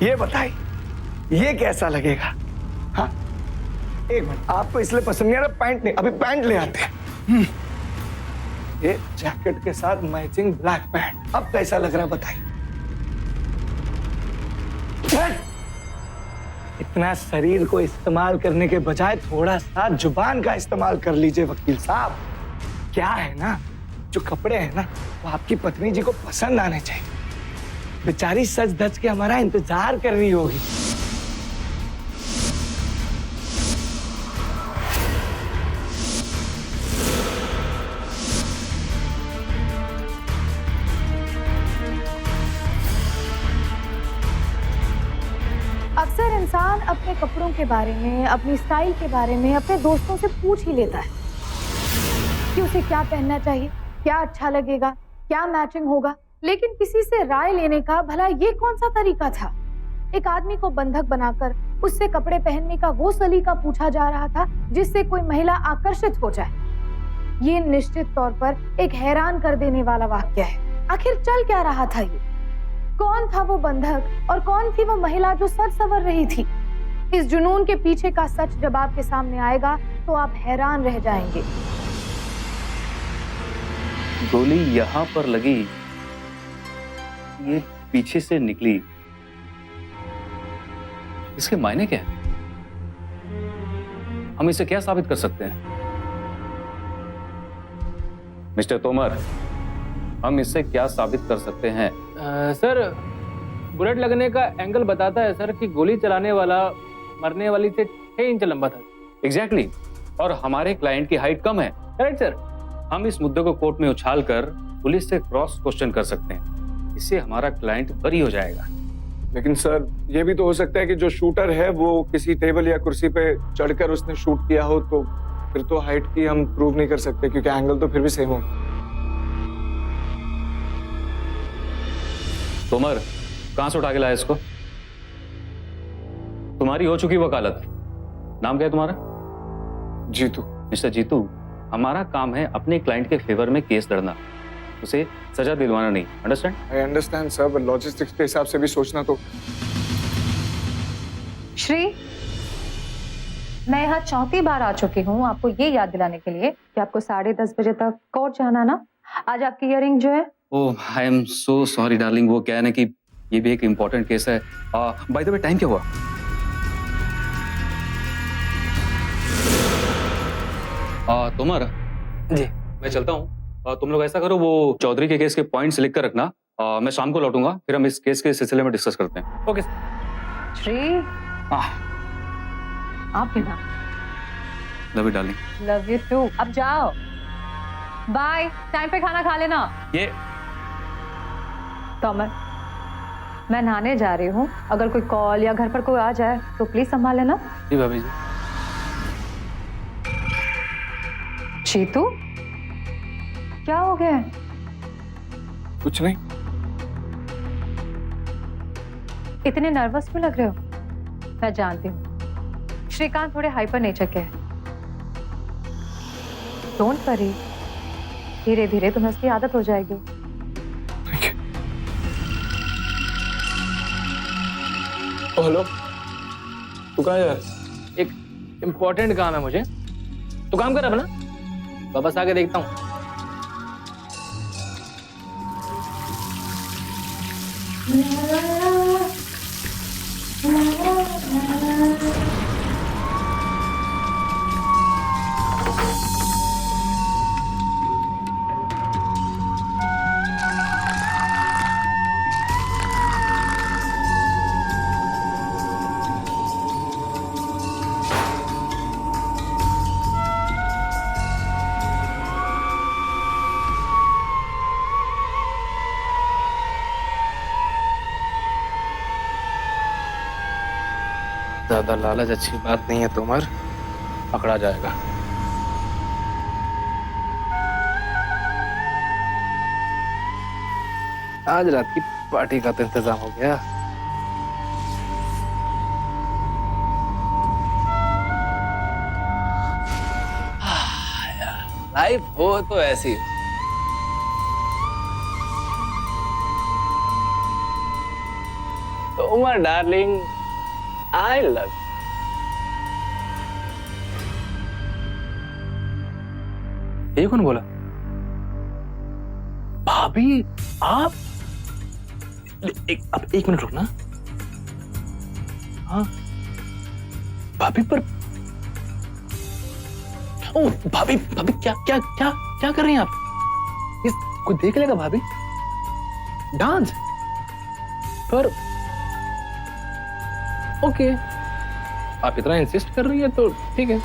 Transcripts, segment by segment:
ये बताइए, ये कैसा लगेगा? हाँ, एक मिनट, आपको इसलिए पसंद नहीं आ रहा? पैंट नहीं, अभी पैंट ले आते हैं। ये जैकेट के साथ मैचिंग ब्लैक पैंट, अब कैसा लग रहा है बताइए? इतना शरीर को इस्तेमाल करने के बजाय थोड़ा सा जुबान का इस्तेमाल कर लीजिए वकील साहब। क्या है ना, जो कपड़े हैं ना वो आपकी पत्नी जी को पसंद आने चाहिए। बेचारी सज धज के हमारा इंतजार कर रही होगी। अक्सर इंसान अपने कपड़ों के बारे में, अपनी स्टाइल के बारे में अपने दोस्तों से पूछ ही लेता है कि उसे क्या पहनना चाहिए, क्या अच्छा लगेगा, क्या मैचिंग होगा। लेकिन किसी से राय लेने का भला ये कौन सा तरीका था? एक आदमी को बंधक बनाकर उससे कपड़े पहनने का वो सलीका पूछा जा रहा था जिससे कोई महिला आकर्षित हो जाए। ये निश्चित तौर पर एक हैरान कर देने वाला वाक्य है। आखिर चल क्या रहा था ये? कौन था वो बंधक और कौन थी वो महिला जो सज संवर रही थी? इस जुनून के पीछे का सच जब आपके सामने आएगा तो आप हैरान रह जाएंगे। गोली यहां पर लगी, ये पीछे से निकली, इसके मायने क्या है? हम इसे क्या साबित कर सकते हैं? मिस्टर तोमर, हम इससे क्या साबित कर सकते हैं? सर, बुलेट लगने का एंगल बताता है सर कि गोली चलाने वाला मरने वाली से 6 इंच लंबा था। एग्जैक्टली, और हमारे क्लाइंट की हाइट कम है। Correct sir. हम इस मुद्दे को कोर्ट में उछालकर पुलिस से क्रॉस क्वेश्चन कर सकते हैं। इससे हमारा क्लाइंट बरी हो जाएगा। लेकिन सर, ये भी तो हो सकता है कि जो शूटर है वो किसी टेबल या कुर्सी पे चढ़कर उसने शूट किया हो, तो फिर तो हाइट की हम प्रूव नहीं कर सकते क्योंकि एंगल तो फिर भी सेम हो। तोमर, कहां से उठा के लाया इसको? तुम्हारी हो चुकी वकालत। नाम क्या है तुम्हारा? जीतू। मिस्टर जीतू, हमारा काम है अपने क्लाइंट के फेवर में केस लड़ना, उसे सजा दिलवाना नहीं। Understand? I understand sir, but logistics के हिसाब से भी सोचना तो। श्री, मैं यहाँ 4थी बार आ चुकी हूँ आपको ये याद दिलाने के लिए कि आपको 10:30 बजे तक कोर्ट जाना ना। आज आपकी हियरिंग जो है। Oh, I am so sorry darling. वो क्या है ना कि ये भी एक इम्पोर्टेंट केस है। बाय द वे, टाइम क्या हुआ? तोमर जी। मैं चलता हूँ। तुम लोग ऐसा करो, वो चौधरी के केस के पॉइंट्स लिख कर रखना। मैं शाम को लौटूंगा, फिर हम इस केस के सिलसिले में डिस्कस करते हैं। ओके। श्री, आप भी ना। Love you darling. Love you too. अब जाओ, बाय। टाइम पे खाना खा लेना। ये तोमर, मैं नहाने जा रही हूँ। अगर कोई कॉल या घर पर कोई आ जाए तो प्लीज संभाल लेना। जी भाभी जी। जीतू, क्या हो गया? कुछ नहीं। इतने नर्वस क्यों लग रहे हो? मैं जानती हूँ श्रीकांत थोड़े हाइपर नेचर के हैं। डोंट वरी, धीरे धीरे तुम्हें उसकी आदत हो जाएगी। हेलो, तू कहाँ जा? एक इम्पोर्टेंट काम है मुझे, तो काम कर अपना, वापस आके देखता हूँ। ज्यादा लालच अच्छी बात नहीं है तोमर, पकड़ा जाएगा। आज रात की पार्टी का तो इंतजाम हो गया। लाइफ हो तो ऐसी। Umar darling, I love. ये कौन बोला? भाभी आप अब एक मिनट रुकना। हाँ भाभी पर ओ भाभी भाभी क्या क्या क्या क्या कर रही हैं आप? इसको देख लेगा भाभी? डांस पर ओके, आप इतना इंसिस्ट कर रही है तो ठीक है।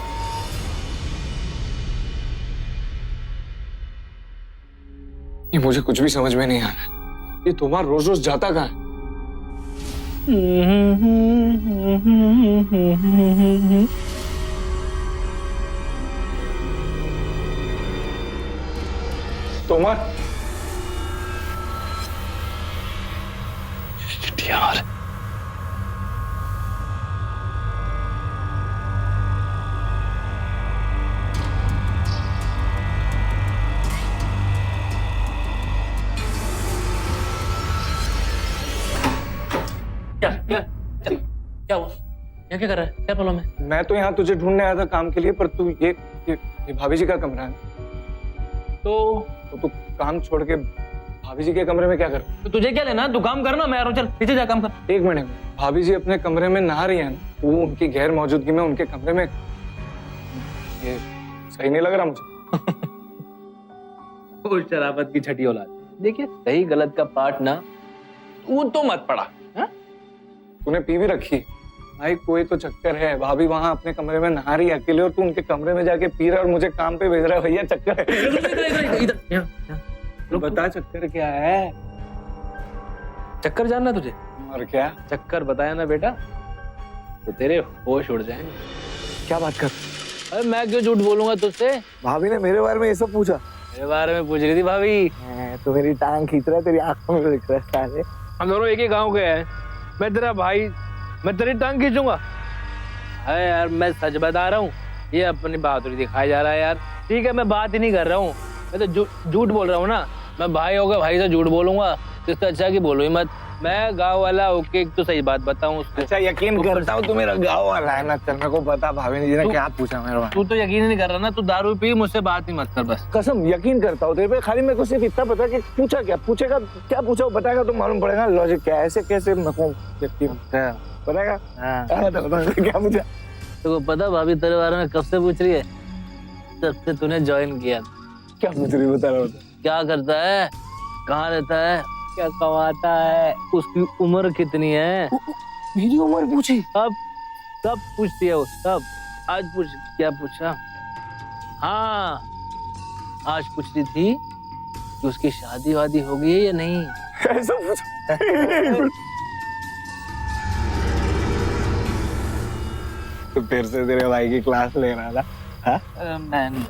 ये मुझे कुछ भी समझ में नहीं आ रहा। ये तुम्हारा रोज रोज जाता कहाँ है? तोमर यार क्या क्या क्या क्या हुआ? क्या क्या कर रहा है? क्या प्रॉब्लम है? मैं तो यहाँ तुझे ढूंढने आया था काम के लिए, पर तू ये भाभी जी का कमरा है तो तू काम छोड़ के भाभी जी के कमरे में क्या कर? तो तुझे क्या लेना? तू काम करना, मैं आ रहा हूँ। चल पीछे जा, काम कर। एक मिनट, भाभी जी अपने कमरे में नहा रही है ना, वो उनकी गैर मौजूदगी में उनके कमरे में, ये सही नहीं लग रहा मुझे। वो शराबत की छठी औलाद। देखिए सही गलत का पाठ ना तू तो मत पड़ा। तूने पी भी रखी भाई, कोई तो चक्कर है। भाभी वहां अपने कमरे में नहा रही है अकेले और तू उनके कमरे में जाके पी रहा है और मुझे काम पे भेज रहा है। भैया चक्कर है। बता चक्कर क्या है? चक्कर जानना तुझे? और क्या चक्कर बताया ना बेटा तो तेरे होश उड़ जाएंगे। क्या बात कर? अरे मैं क्यों झूठ बोलूंगा तुझसे? भाभी ने मेरे बारे में ये सब पूछा? मेरे बारे में पूछ रही थी भाभी। तो मेरी टांग खींच रहा है, तेरी आंखों में दिख रहा है। हम दोनों एक ही गांव के हैं। मैं तेरा भाई, मैं तेरी टांग खींचूंगा? अरे यार मैं सच बता रहा हूँ, ये अपनी बहादुरी दिखाया जा रहा है यार। ठीक है मैं बात ही नहीं कर रहा हूँ, मैं तो झूठ बोल रहा हूँ ना। मैं भाई होगा, भाई से झूठ बोलूंगा इससे अच्छा कि बोलूं ही मत। मैं गांव वाला होके तो सही बात बताऊं उसको। अच्छा यकीन करता हूँ तू मेरा गाँव वाला है ना। चल मेरे को पता भाभी जी ने क्या पूछा मेरे बारे। तू तो यकीन ही नहीं कर रहा ना। तू दारू पी, मुझसे बात ही मत कर बस। कसम यकीन करता हूँ तेरे पे। खाली मेरे को सिर्फ इतना पता कि पूछा क्या, पूछेगा क्या पूछा वो बताएगा तो मालूम पड़ेगा लॉजिक क्या है। ऐसे कैसे मेरे को यकीन बताएगा? क्या पूछा? तो पता भाभी तेरे बारे में कब से पूछ रही है? जब से तूने ज्वाइन किया। क्या पूछ रही बता रहा हूँ? क्या करता है, कहाँ रहता है, क्या कमाता है, उसकी उम्र कितनी है? मेरी उम्र पूछी? अब सब पूछती है वो, सब। आज पूछ, क्या पूछा? हाँ आज पूछ रही थी कि उसकी शादी वादी हो गई है या नहीं। ऐसा पूछा? तो फिर से तेरे भाई की क्लास ले रहा था?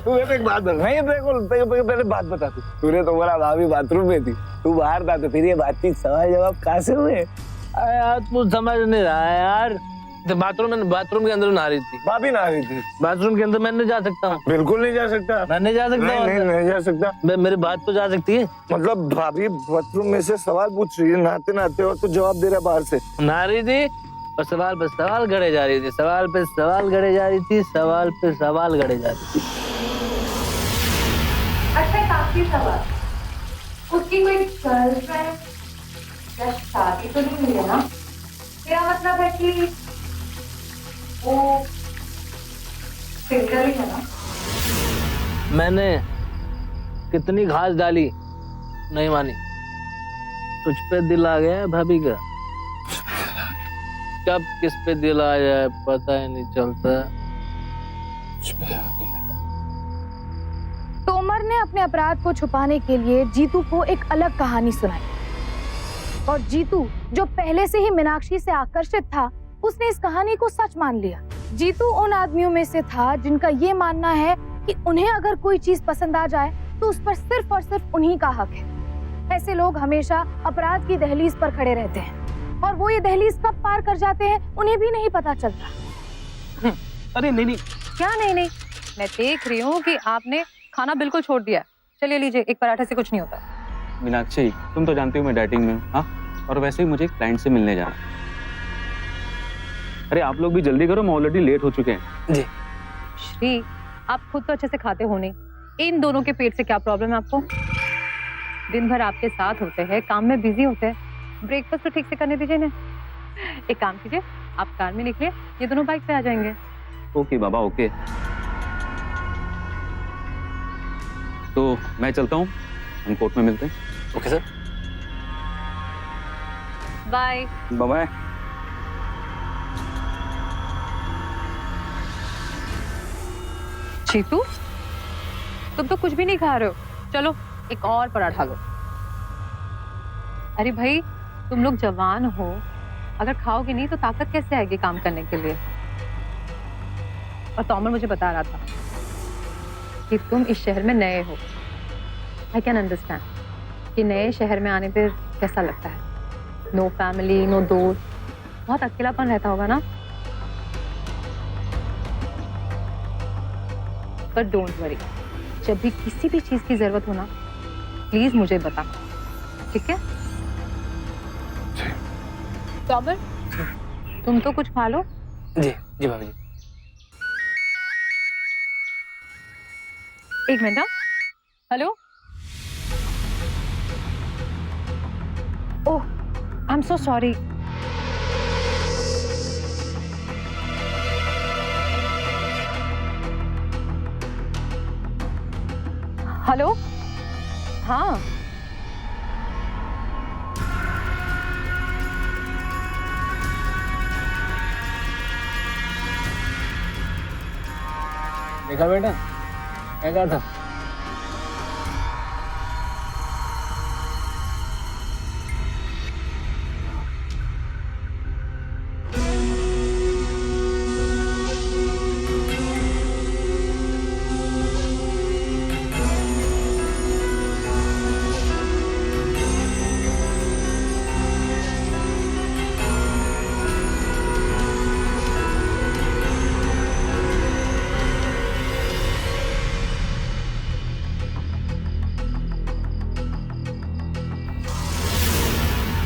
तू एक बात बता, नहीं पहले बात बता। तूने तो बोला भाभी बाथरूम में थी, तू बाहर था, तो फिर ये बातचीत सवाल जवाब कहाँ से हुए? अरे यार तू समझ नहीं रहा है यार। तो बाथरूम के अंदर नहा रही थी। भाभी नहा रही थी बाथरूम के अंदर मैं नहीं जा सकता हूँ? बिल्कुल नहीं जा सकता। मैं नहीं जा सकता। नहीं जा सकता। मेरी बात तो जा सकती है। मतलब भाभी बाथरूम में से सवाल पूछ रही है नहाते नहाते और तू जवाब दे रहा बाहर से। नहा रही थी और सवाल पे सवाल गढ़े जा रही थी, सवाल पे सवाल गढ़े जा रही थी, सवाल पे सवाल गढ़े जा रही थी। अच्छा एक आखिरी सवाल, उसकी कोई गर्लफ्रेंड या शादी तो नहीं हुई है ना? मेरा मतलब है कि वो सिंगल ही है ना? मैंने कितनी घास डाली, नहीं मानी। तुझ पे दिल आ गया है भाभी का। कब किस पे दिल आ जाए पता ही नहीं चलता। तोमर ने अपने अपराध को छुपाने के लिए जीतू को एक अलग कहानी सुनाई और जीतू जो पहले से ही मीनाक्षी से आकर्षित था, उसने इस कहानी को सच मान लिया। जीतू उन आदमियों में से था जिनका ये मानना है कि उन्हें अगर कोई चीज पसंद आ जाए तो उस पर सिर्फ और सिर्फ उन्हीं का हक है। ऐसे लोग हमेशा अपराध की दहलीज पर खड़े रहते हैं और वो ये दहलीज कब पार कर जाते हैं उन्हें भी नहीं पता चलता। अरे नहीं, क्या नहीं, मैं देख रही हूँ कि आपने खाना बिल्कुल छोड़ दिया। चलिए लीजिए, एक पराठे से कुछ नहीं होता। मीनाक्षी तुम तो जानती हो मैं डाइटिंग में हूँ। हाँ और वैसे ही मुझे एक क्लाइंट से मिलने जाना। अरे आप लोग भी जल्दी करो, हम ऑलरेडी लेट हो चुके हैं। जी श्री, आप खुद तो अच्छे से खाते हो नहीं, इन दोनों के पेट से क्या प्रॉब्लम है आपको? दिन भर आपके साथ होते हैं, काम में बिजी होते हैं, ब्रेकफास्ट तो ठीक से करने दीजिए ना। एक काम कीजिए, आप कार में निकलिए, ये दोनों बाइक पे आ जाएंगे। ओके बाबा, ओके। तो मैं चलता हूँ, हम कोर्ट में मिलते हैं। Okay sir. Bye. Bye. Chitu, तुम तो कुछ भी नहीं खा रहे हो, चलो एक और पराठा लो। अरे भाई, तुम लोग जवान हो, अगर खाओगे नहीं तो ताकत कैसे आएगी काम करने के लिए? और तोमर मुझे बता रहा था कि तुम इस शहर में नए हो। आई कैन अंडरस्टैंड कि नए शहर में आने पर कैसा लगता है। नो फैमिली, नो दोस्त, बहुत अकेलापन रहता होगा ना। पर डोंट वरी, जब भी किसी भी चीज की जरूरत हो ना, प्लीज मुझे बता, ठीक है? तोमर, तुम तो कुछ खा लो। जी जी भाभी जी। एक minute. Hello, oh I am so sorry. Hello, हाँ देखा बेटा, क्या कहा था?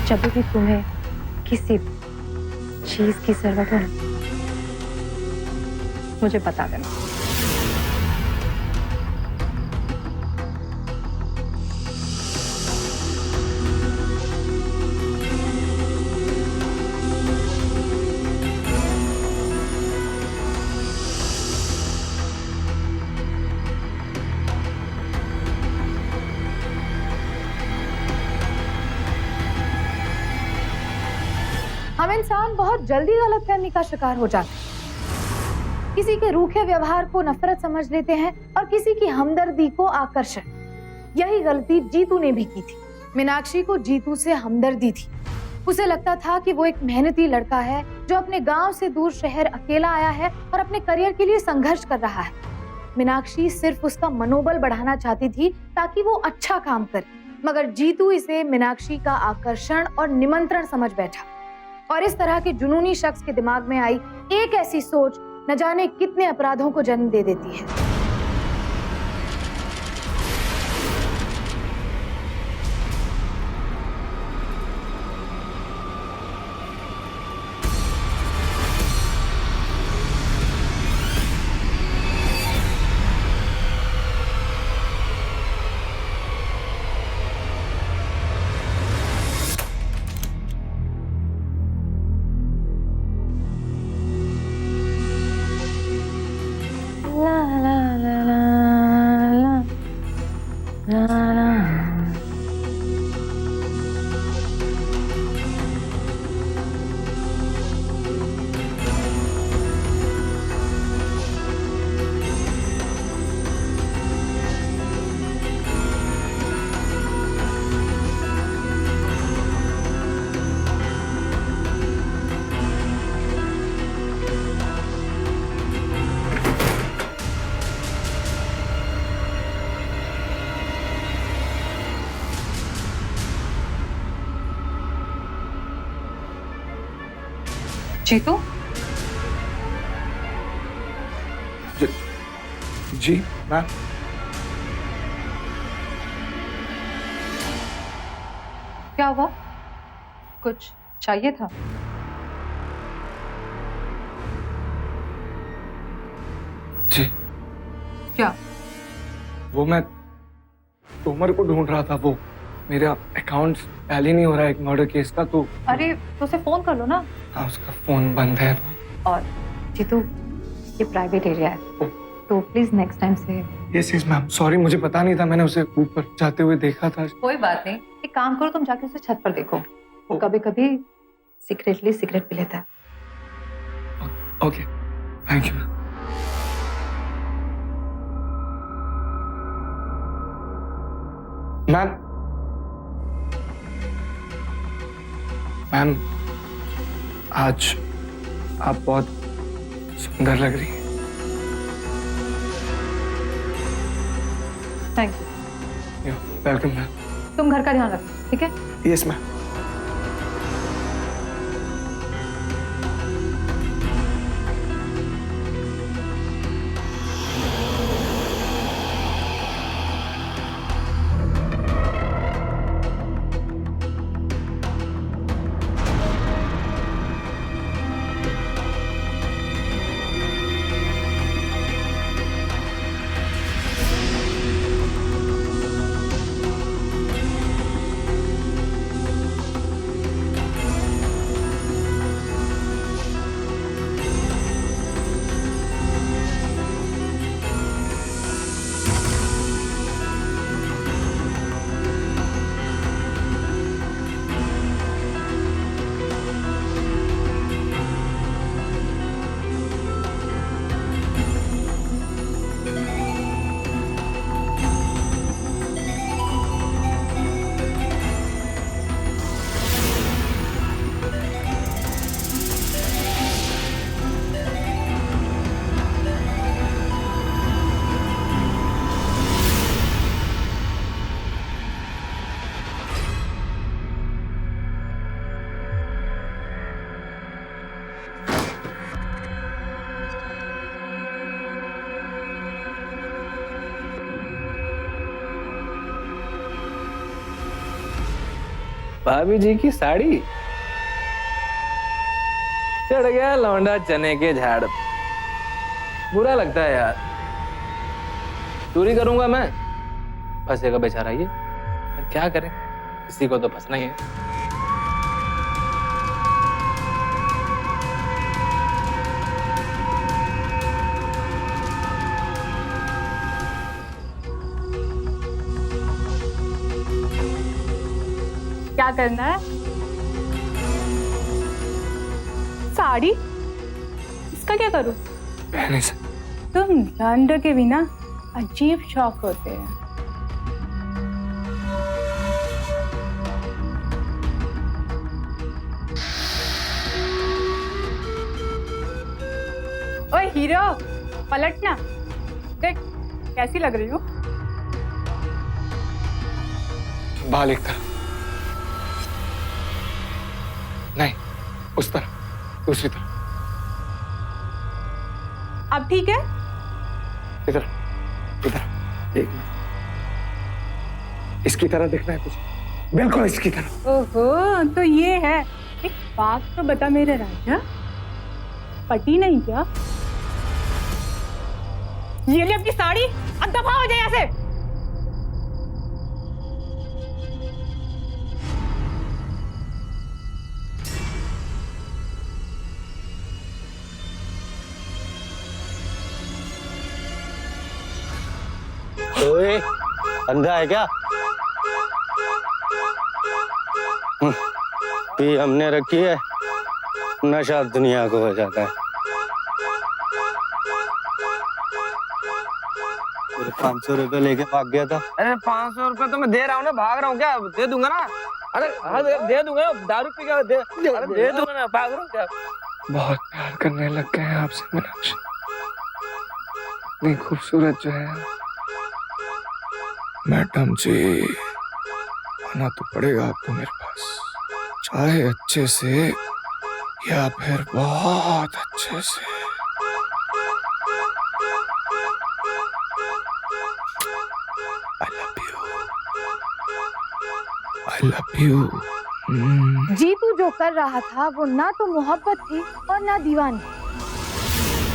जब भी तुम्हें किसी चीज की जरूरत हो ना, मुझे बता देना। हम इंसान बहुत जल्दी गलतफहमी का शिकार हो जाते हैं। किसी के रूखे व्यवहार को नफरत समझ लेते हैं और किसी की हमदर्दी को आकर्षण। यही गलती जीतू ने भी की थी। मीनाक्षी को जीतू से हमदर्दी थी। उसे लगता था कि वो एक मेहनती लड़का है जो अपने गांव से दूर शहर अकेला आया है और अपने करियर के लिए संघर्ष कर रहा है। मीनाक्षी सिर्फ उसका मनोबल बढ़ाना चाहती थी ताकि वो अच्छा काम करे, मगर जीतू इसे मीनाक्षी का आकर्षण और निमंत्रण समझ बैठा। और इस तरह के जुनूनी शख्स के दिमाग में आई एक ऐसी सोच न जाने कितने अपराधों को जन्म दे देती है। जीतू, जी मैम। क्या हुआ? कुछ चाहिए था? क्या? वो मैं तोमर को ढूंढ रहा था। वो मेरा अकाउंट टैली नहीं हो रहा है एक मर्डर केस का, तो अरे तो उसे फोन कर लो ना। हाँ उसका फोन बंद है। और जीतू, ये प्राइवेट एरिया है, तो प्लीज नेक्स्ट टाइम से। यस मैम, सॉरी, मुझे पता नहीं था, मैंने उसे ऊपर जाते हुए देखा था। कोई बात नहीं, एक काम करो, तुम जाके उसे छत पर देखो, वो कभी कभी सीक्रेटली सिगरेट पी लेता है। Okay, thank you. Ma'am ma'am आज आप बहुत सुंदर लग रही हैं। Thank you. Welcome ma'am. तुम घर का ध्यान रखो, ठीक है? Yes ma'am. भाभी जी की साड़ी, चढ़ गया लौंडा चने के झाड़। बुरा लगता है यार, चोरी करूंगा मैं, फंसेगा बेचारा ये। क्या करें, किसी को तो फंसना ही है। क्या करना है? साड़ी? इसका क्या करूं? पहने से तुम लौंडों के बिना अजीब शौक होते हैं। ओए हीरो, पलटना, देख कैसी लग रही हूँ। बाल एक तरफ नहीं, उस तरफ, दूसरी तरफ। अब ठीक है? इधर इधर, एक मिनट, इसकी तरह दिखना है कुछ, बिल्कुल इसकी तरह। ओहो, तो ये है। एक बात तो बता मेरे राजा, पटी नहीं क्या? ये ले अपनी साड़ी, अब दफा हो जाए यहाँ से। ओए, अंधा है क्या? पी हमने रखी है, नशा दुनिया को हो जाता है। 500 रुपए लेके भाग गया था। अरे 500 रुपए तो मैं दे रहा हूँ ना, भाग रहा हूँ क्या? दे दूंगा ना। अरे हाँ दे दूंगा, दारू पी के दे दूंगा ना, भाग रहा हूँ क्या? बहुत प्यार करने लग गए हैं आपसे मीनाक्षी, इतनी खूबसूरत जो है। मैडम जी, आना तो पड़ेगा आपको मेरे पास, चाहे अच्छे से या फिर बहुत अच्छे से। I love you. जीतू जो कर रहा था वो ना तो मोहब्बत थी और ना दीवानी,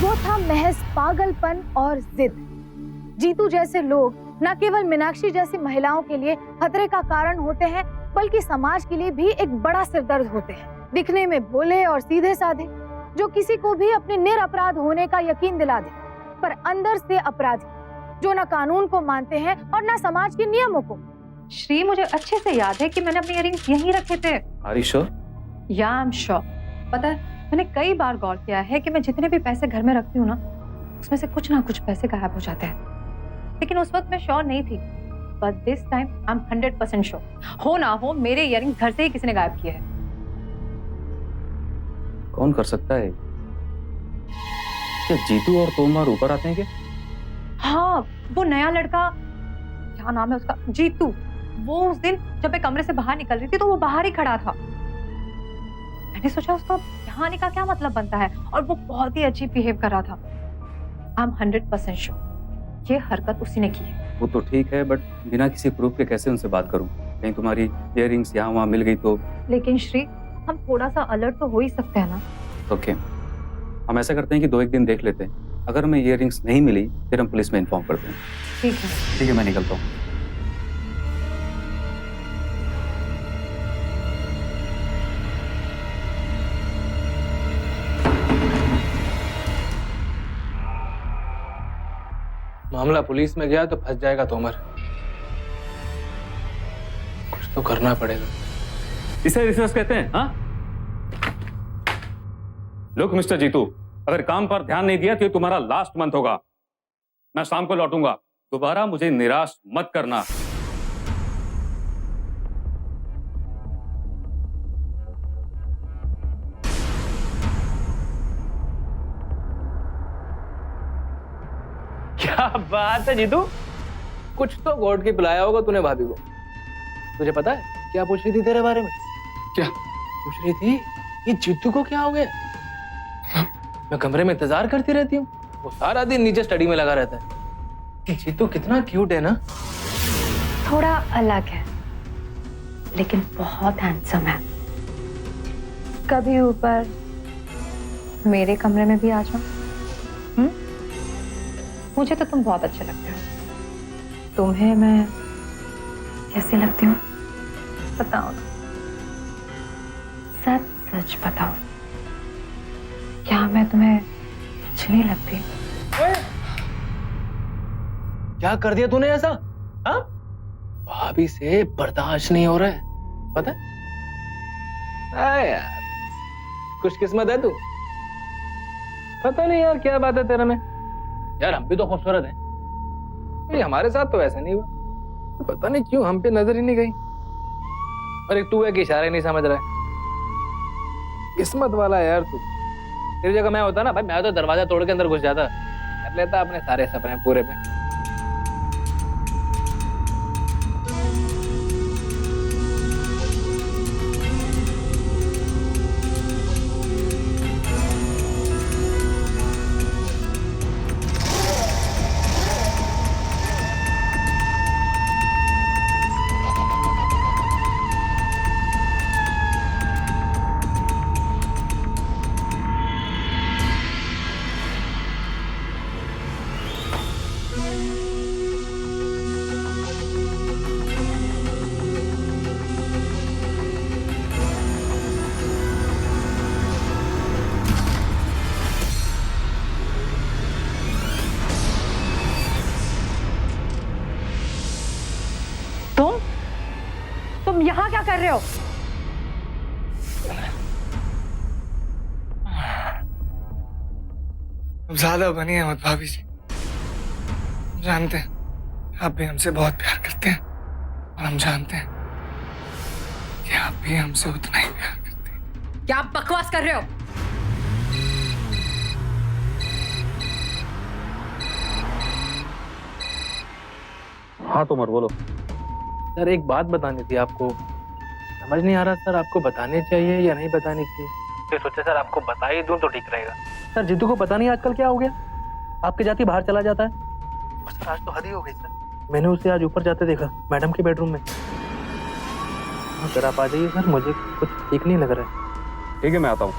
वो था महज पागलपन और जिद। जीतू जैसे लोग न केवल मीनाक्षी जैसी महिलाओं के लिए खतरे का कारण होते हैं, बल्कि समाज के लिए भी एक बड़ा सिरदर्द होते हैं। दिखने में भोले और सीधे साधे, जो किसी को भी अपने निरपराध होने का यकीन दिला दे, पर अंदर से अपराधी, जो न कानून को मानते हैं और न समाज के नियमों को। श्री, मुझे अच्छे से याद है कि मैंने अपने इयररिंग्स यहीं रखे थे। Are you sure? या आई एम श्योर। पता है, मैंने कई बार गौर किया है कि मैं जितने भी पैसे घर में रखती हूँ ना, उसमें से कुछ ना कुछ पैसे गायब हो जाते हैं। लेकिन उस वक्त मैं श्योर नहीं थी, but this time I am 100% sure. हो ना हो, मेरे इयररिंग्स घर से ही किसी ने गायब किए हैं। कौन कर सकता है? क्या जीतू और तोमर ऊपर आते हैं क्या? हाँ, वो नया लड़का, क्या नाम है उसका, जीतू, वो उस दिन जब मैं कमरे से बाहर निकल रही थी तो वो बाहर ही खड़ा था। मैंने सोचा उसका यहाँ आने का क्या मतलब बनता है, और वो बहुत ही अजीब बिहेव कर रहा था। आई एम 100% श्योर ये हरकत उसी ने की है। वो तो ठीक है, बट बिना किसी प्रूफ के कैसे उनसे बात करूं? कहीं तुम्हारी इयररिंग्स यहाँ वहाँ मिल गई तो? लेकिन श्री, हम थोड़ा सा अलर्ट तो हो ही सकते हैं ना। ओके, हम ऐसा करते हैं कि 2-1 दिन देख लेते हैं। अगर हमें इयररिंग्स नहीं मिली फिर हम पुलिस में इन्फॉर्म करते हैं। ठीक है। ठीक है, मैं निकलता हूँ। मामला पुलिस में गया तो फंस जाएगा तोमर। कुछ तो करना पड़ेगा। इसे रिसर्च कहते हैं, हाँ? लुक मिस्टर जीतू, अगर काम पर ध्यान नहीं दिया तो ये तुम्हारा लास्ट मंथ होगा। मैं शाम को लौटूंगा, दोबारा मुझे निराश मत करना। क्या बात है जीतू, कुछ तो गॉड की पिलाया होगा तूने भाभी को। तुझे पता है क्या पूछ रही थी तेरे बारे में? क्या पूछ रही थी ये जीतू को क्या हो गया? मैं कमरे में इंतजार करती रहती हूँ, वो सारा दिन नीचे स्टडी में लगा रहता है। जीतू कितना क्यूट है ना। थोड़ा अलग है, लेकिन बहुत हैंडसम है। कभी ऊपर मेरे कमरे में भी आ जाओ। मुझे तो तुम बहुत अच्छे लगते हो। तुम्हें मैं कैसी लगती हूँ बताओ ना, सच सच बताओ, क्या मैं तुम्हें अच्छी नहीं लगती? क्या कर दिया तूने ऐसा? हाँ, भाभी से बर्दाश्त नहीं हो रहा है, पता है? यार खुशकिस्मत है तू। पता नहीं यार क्या बात है तेरे में। यार हम भी तो खूबसूरत हैं, ये हमारे साथ तो ऐसा नहीं हुआ। पता नहीं क्यों हम पे नजर ही नहीं गई। और एक तू है कि इशारे नहीं समझ रहा है। किस्मत वाला है यार तू। तेरी जगह मैं होता ना भाई, मैं तो दरवाजा तोड़ के अंदर घुस जाता, कर लेता अपने सारे सपने पूरे पे। तुम यहाँ क्या कर रहे हो? ज्यादा बनी मत भाभी जी, जानते हैं आप भी हमसे बहुत प्यार करते हैं, और हम जानते हैं कि आप भी हमसे उतना ही प्यार करते हैं। क्या आप बकवास कर रहे हो? हाँ तोमर बोलो। सर एक बात बतानी थी आपको, समझ नहीं आ रहा सर आपको बतानी चाहिए या नहीं बतानी चाहिए। फिर सोचा सर आपको बता ही दूं तो ठीक रहेगा। सर जीतू को पता नहीं आजकल क्या हो गया, आपके जाती बाहर चला जाता है। और सर आज तो हद ही हो गई सर, मैंने उसे आज ऊपर जाते देखा मैडम के बेडरूम में। हाँ सर आप आ जाइए सर, मुझे कुछ ठीक नहीं लग रहा है। ठीक है मैं आता हूँ।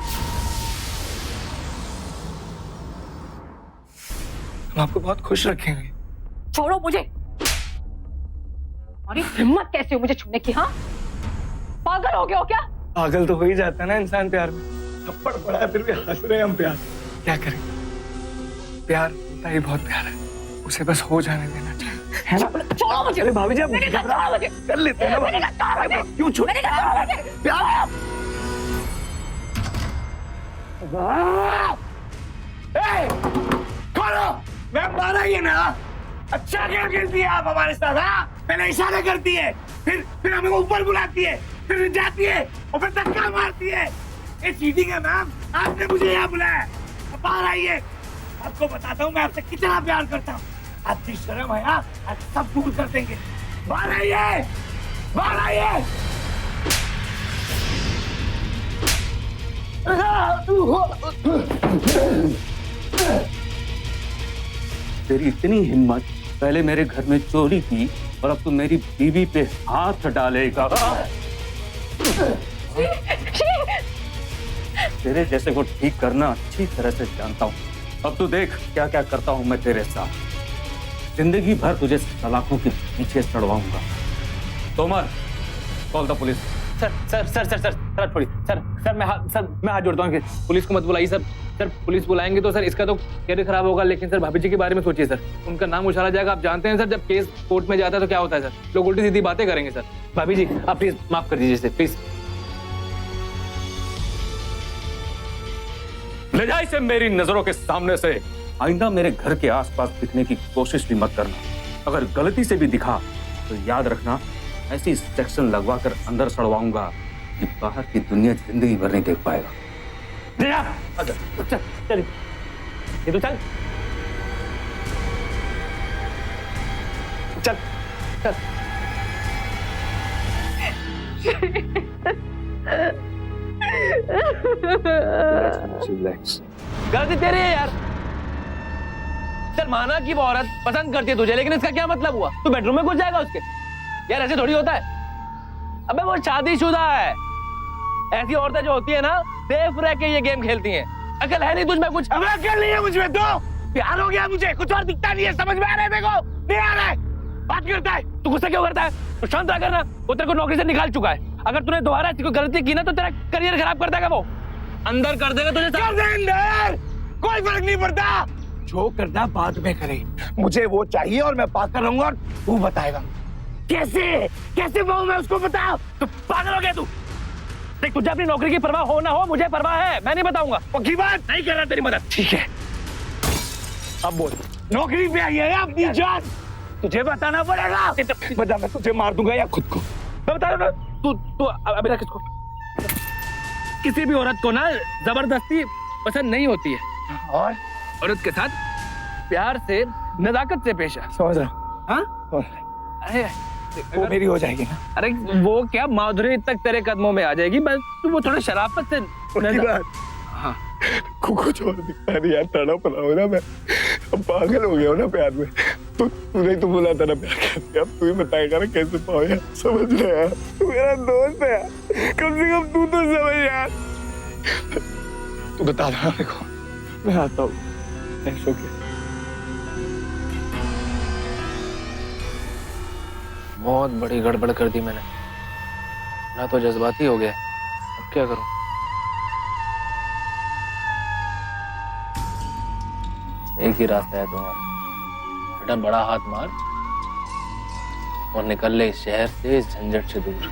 हम आपको बहुत खुश रखेंगे, छोड़ो मुझे। और हिम्मत कैसे हो मुझे छूने की? हाँ, पागल हो गए हो क्या? पागल तो हो ही जाता है ना इंसान प्यार में। थप्पड़ पड़ा है फिर भी हंस रहे हैं हम प्यार। क्या करें, प्यार होता ही बहुत प्यार है, उसे बस हो जाने देना चाहिए, है ना? छोड़ो मुझे। अरे भाभी जी आप छोड़ो मुझे। कर लेते हैं ना भाभी। क्यों छोड़ प्यार? खोलो, मैं मारा ही है ना। अच्छा क्या करती है आप हमारे साथ? हाँ, पहले इशारा करती है, फिर हमें ऊपर बुलाती है, फिर जाती है और फिर धक्का मारती है। ये चीटिंग है मैम। आपने मुझे यहाँ बुलाया, बाहर आइए, आपको बताता हूँ मैं आपसे कितना प्यार करता हूँ। आपकी शर्म है यार, आज सब दूर कर देंगे। बाहर आइए, बाहर आइए। तेरी इतनी हिम्मत, पहले मेरे घर में चोरी की और अब तू मेरी बीवी पे हाथ डालेगा। तेरे जैसे को ठीक करना अच्छी तरह से जानता हूँ। अब तू देख क्या क्या करता हूँ मैं तेरे साथ। जिंदगी भर तुझे सलाखों के पीछे चढ़वाऊंगा। Tomar, call the police. Sir sir sir sir sir sir छोड़िए सर। सर मैं हाथ जोड़ता हूँ कि पुलिस को मत बुलाइए सर। सर पुलिस बुलाएंगे तो सर इसका तो कैरियर खराब होगा। लेकिन सर भाभी जी के बारे में सोचिए सर, उनका नाम उछाला जाएगा। आप जानते हैं सर, जब केस कोर्ट में जाता है तो क्या होता है सर, लोग उल्टी सीधी बातें करेंगे सर। भाभी जी आप प्लीज माफ कर दीजिए सर, प्लीज। ले जा इसे मेरी नजरों के सामने से। आइंदा मेरे घर के आसपास दिखने की कोशिश भी मत करना। अगर गलती से भी दिखा तो याद रखना, ऐसी सेक्शन लगवा कर अंदर सड़वाऊंगा कि बाहर की दुनिया जिंदगी भर नहीं देख पाएगा। चल चल, ये तो चल चल चल। गलती तेरी है यार। चल माना कि वो औरत पसंद करती है तुझे, लेकिन इसका क्या मतलब हुआ? तू बेडरूम में घुस जाएगा उसके? यार ऐसे थोड़ी होता है। अबे वो शादीशुदा है। ऐसी औरतें जो होती है ना, सेफ रह के ये गेम खेलती हैं। अकल है नहीं तुझ में कुछ? अब अकल नहीं है मुझ में, तो प्यार हो गया मुझे, कुछ और दिखता नहीं है। समझ में आ रहा है देखो? नहीं आ रहा है? बात करता है तू गुस्सा क्यों करता है? तू शांत रह करना। वो तेरे को नौकरी से निकाल चुका है। अगर तूने दोबारा ऐसी कोई गलती की ना तो तेरा करियर खराब कर देगा। वो अंदर कर देगा तुझे। कर दे अंदर, कोई फर्क नहीं पड़ता। जो करना बाद में करे, मुझे वो चाहिए और मैं पाकर रहूंगा और तू बताएगा कैसे कैसे पाऊं मैं उसको। बता। तू पागल हो गया तू? देख, तुझे अपनी नौकरी की परवाह हो ना हो, मुझे परवाह है। मैं नहीं बताऊंगा। पक्की बात? नहीं कर रहा तेरी मदद। ठीक है, अब बोल। नौकरी पे आई है अपनी जान, तुझे बताना पड़ेगा। बता, मैं तुझे मार दूंगा या खुद को? मैं बता रहा हूं, तू अभी रख इसको। किसी भी औरत को ना जबरदस्ती पसंद नहीं होती है, और औरत के साथ प्यार से, नजाकत से पेश आ। समझ रहा? हाँ, अरे वो मेरी हो जाएगी ना? अरे वो क्या, माधुरी तक तेरे कदमों में आ जाएगी, बस तू वो थोड़ा शराफत से। हाँ, कुछ और दिखता नहीं यार, तड़प रहा हूँ ना मैं, अब पागल हो गया हूँ ना प्यार में। तूने तो बोला था ना प्यार करते, अब तू ही बताएगा ना कैसे पाओ यार। समझ ले यार, तू मेरा दोस्त है यार, कम से कम तू तो समझ यार। तू बता रहा मेरे को, मैं आता हूँ। बहुत बड़ी गड़बड़ कर दी मैंने ना, तो जज्बाती हो गया। अब क्या करूं? एक ही रास्ता है तुम्हारा, बेटा, बड़ा हाथ मार और निकल ले इस शहर से, इस झंझट से दूर।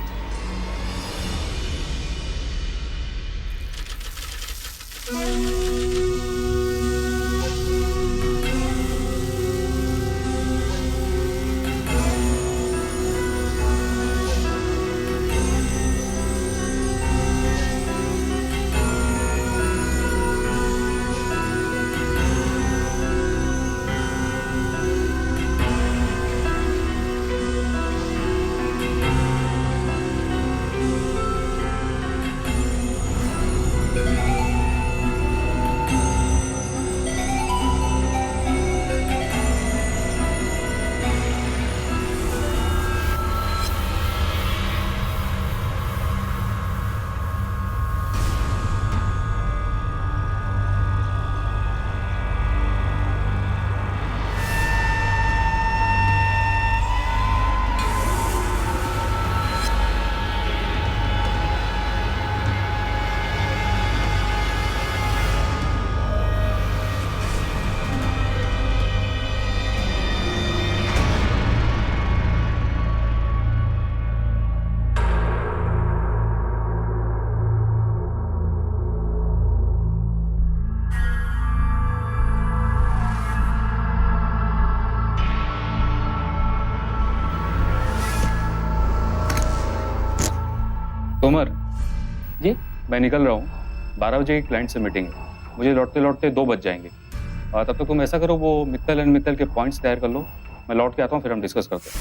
मैं निकल रहा हूँ, 12 बजे की क्लाइंट से मीटिंग है, मुझे लौटते लौटते 2 बज जाएंगे। तब तक तुम ऐसा करो, वो मित्तल एंड मित्तल के पॉइंट्स तैयार कर लो, मैं लौट के आता हूँ, फिर हम डिस्कस करते हैं।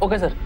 Okay sir.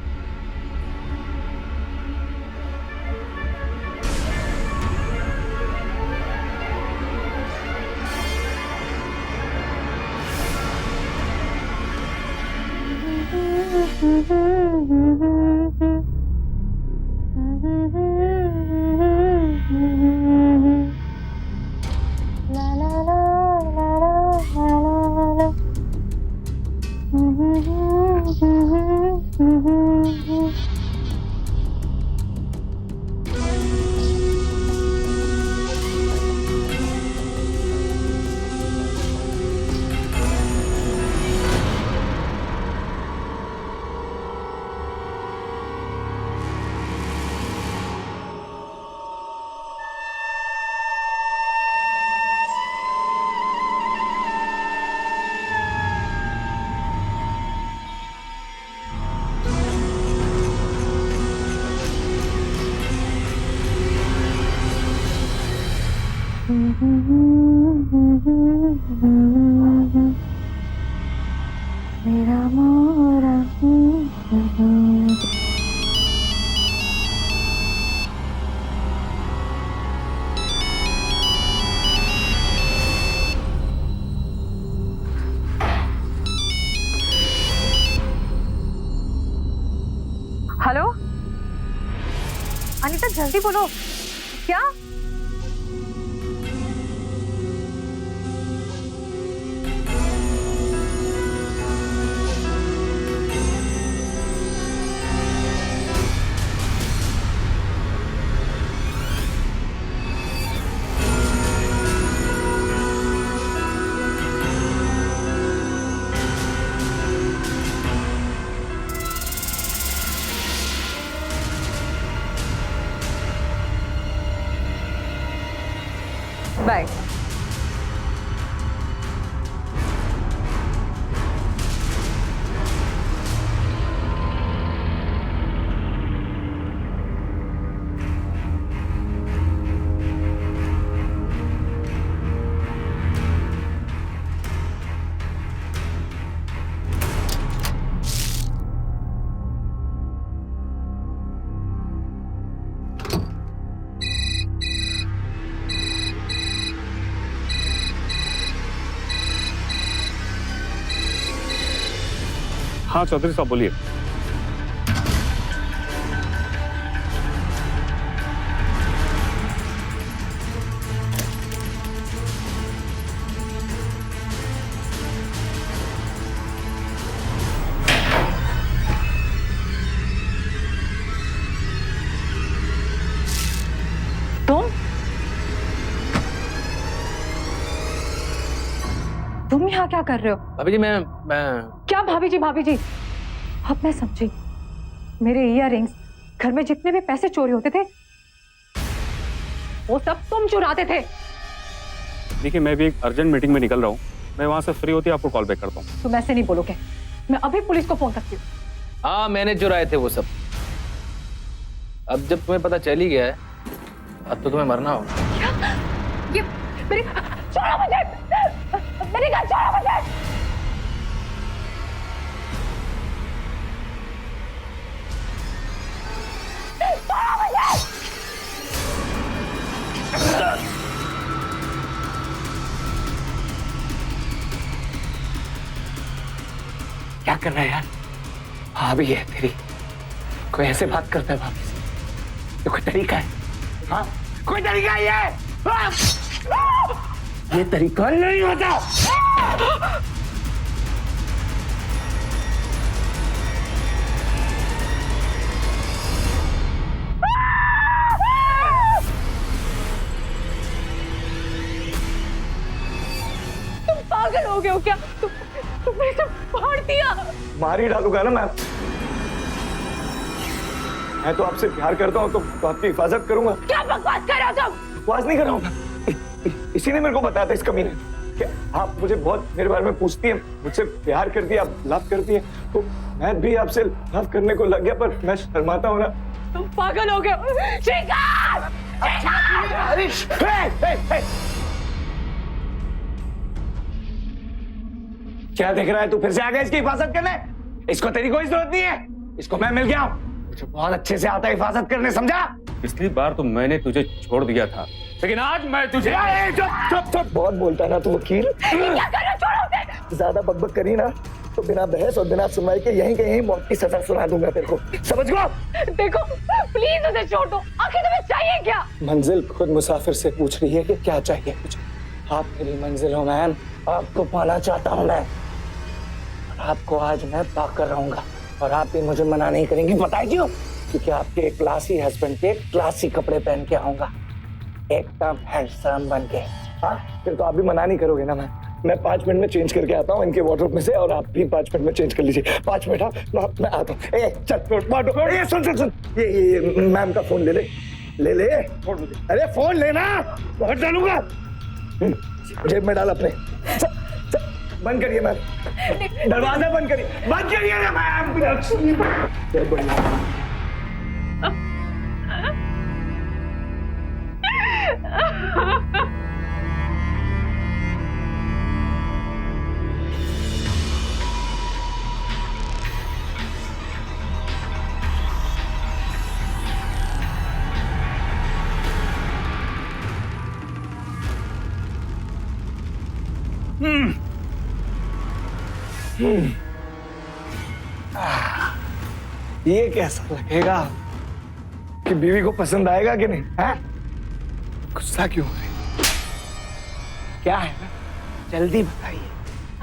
मेरा मोरा हेलो अनीता, जल्दी बोलो। क्या? बाय। हाँ चौधरी साहब बोलिए। तुम यहाँ क्या कर रहे हो? भाभी जी मैं क्या भाभी जी भाभी जी? अब मैं समझी, मेरे इयररिंग्स, घर में जितने भी पैसे चोरी होते थे वो सब तुम चुराते थे। देखिए मैं भी एक अर्जेंट मीटिंग में निकल रहा हूँ, मैं वहां से फ्री होती आपको कॉल बैक करता हूँ। तुम ऐसे नहीं बोलोगे, मैं अभी पुलिस को फोन करती हूँ। हाँ मैंने चुराए थे वो सब। अब जब तुम्हें पता चल ही गया है, अब तो तुम्हें मरना होगा। ये मेरी छोड़ो मुझे, मेरी गन छोड़ो मुझे। क्या कर रहा है यार? भाभी है तेरी, कोई ऐसे बात करता है भाभी से? ये कोई तरीका है? हाँ कोई तरीका है ये? ये तरीका नहीं होता। तुम पागल हो गए हो क्या? तुमने इसे फाड़ दिया। मार ही डालूंगा ना मैं तो आपसे प्यार करता हूँ, तो आपकी हिफाजत करूंगा। क्या बकवास कर रहे हो तुम? बकवास नहीं कर रहा हूँ, इसी ने मेरे को बताया था इस कमीने कि आप मुझे बहुत मेरे बारे में पूछती हैं, मुझसे प्यार करती है, आप लव करती हैं, तो मैं भी आपसे लव करने को लग गया, पर मैं शर्माता हूँ ना। तुम पागल हो गए हो। श्रीकांत! हरीश, क्या देख रहा है तू? फिर से आ गया इसकी हिफाजत करने? इसको तेरी कोई जरूरत नहीं है, इसको मैं मिल गया हूँ, मुझे बहुत अच्छे से आता है हिफाजत करने, समझा? पिछली बार तो मैंने तुझे छोड़ दिया था, लेकिन आज मैं तुझे चुप बहुत बोलता है ना तू वकील। क्या कर रहे? छोड़ो, ज्यादा बकबक करी ना तो बिना बहस और बिना सुनवाई के यहीं के यहीं मौत की सजा सुना दूंगा तेरे को, समझ गो? देखो प्लीज उसे छोड़ दो, आखिर तुम्हें चाहिए क्या? मंजिल खुद मुसाफिर से पूछ रही है कि क्या चाहिए मुझे। आप मेरी मंजिल हो मैम, आपको पाना चाहता हूँ मैं, और आपको आज मैं पाकर रहूंगा, और आप भी मुझे मना नहीं करेंगी, बताए क्यों? क्योंकि आपके क्लासी हस्बैंड के क्लासी कपड़े पहन के आऊंगा, एकदम हैंडसम बन के। हाँ, फिर तो आप भी मना नहीं करोगे ना? मैं 5 मिनट में चेंज करके आता हूँ इनके वार्डरोब में से, और आप भी 5 मिनट में चेंज कर लीजिए। 5 मिनट, हाँ मैं आता हूँ। ए चल बाटो, ये सुन, ये मैम का फोन ले ले। अरे फोन लेना, बहुत डालूंगा, जेब में डाल अपने। बंद करिए मैम, दरवाजा बंद करिए ना मैम। ये कैसा लगेगा कि बीवी को पसंद आएगा कि नहीं? है गुस्सा क्यों हो रही? क्या है ना, जल्दी बताइए।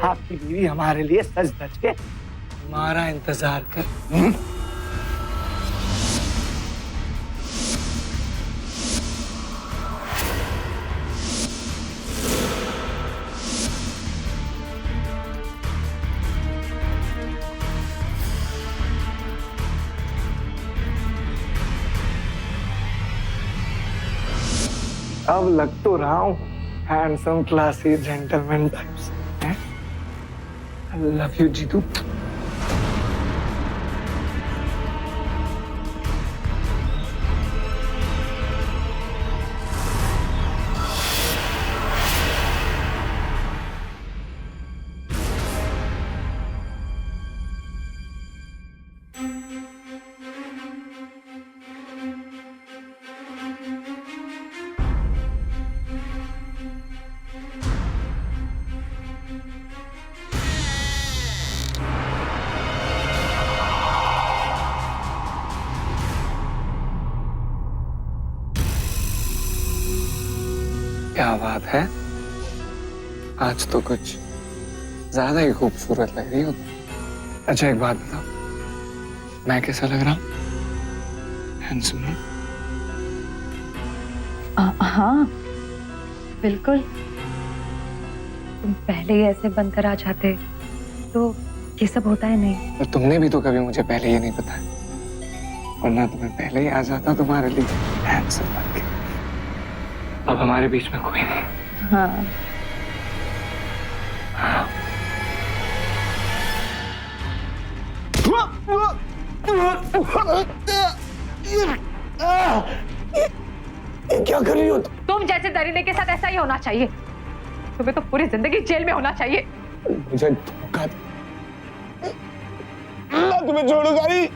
आपकी बीवी हमारे लिए सज धज के हमारा इंतजार कर। अब लग तो रहा हूँ handsome classy gentleman types. I love you Jeetu. क्या बात है, आज तो कुछ ज्यादा ही खूबसूरत लग रही हो। अच्छा एक बात बताओ, मैं कैसा लग रहा हूँ? हैंडसम है? हाँ बिल्कुल, तुम पहले ही ऐसे बनकर आ जाते तो ये सब होता है नहीं। और तुमने भी तो कभी मुझे पहले ये नहीं बताया, वरना तुम्हें पहले ही आ जाता तुम्हारे लिए हैंडसम बन के। अब हमारे बीच में कोई नहीं। हाँ क्या कर रही हो तुम जैसे दरिंदे के साथ ऐसा ही होना चाहिए, तुम्हें तो पूरी जिंदगी जेल में होना चाहिए। मुझे धोखा, मैं तुम्हें छोड़ूंगा नहीं।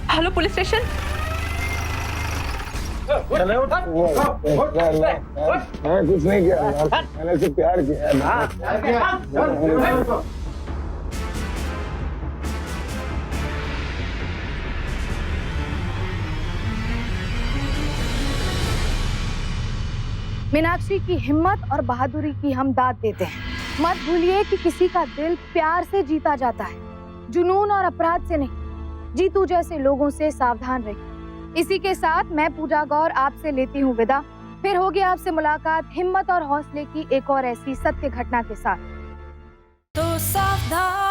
Hello police station. मैंने कुछ नहीं किया, मैंने सिर्फ प्यार किया। मीनाक्षी की हिम्मत और बहादुरी की हम दाद देते हैं। मत भूलिए कि किसी का दिल प्यार से जीता जाता है, जुनून और अपराध से नहीं। जीतू जैसे लोगों से सावधान रहिए। इसी के साथ मैं पूजा गौर आपसे लेती हूँ विदा। फिर होगी आपसे मुलाकात हिम्मत और हौसले की एक और ऐसी सत्य घटना के साथ। तो सावधान।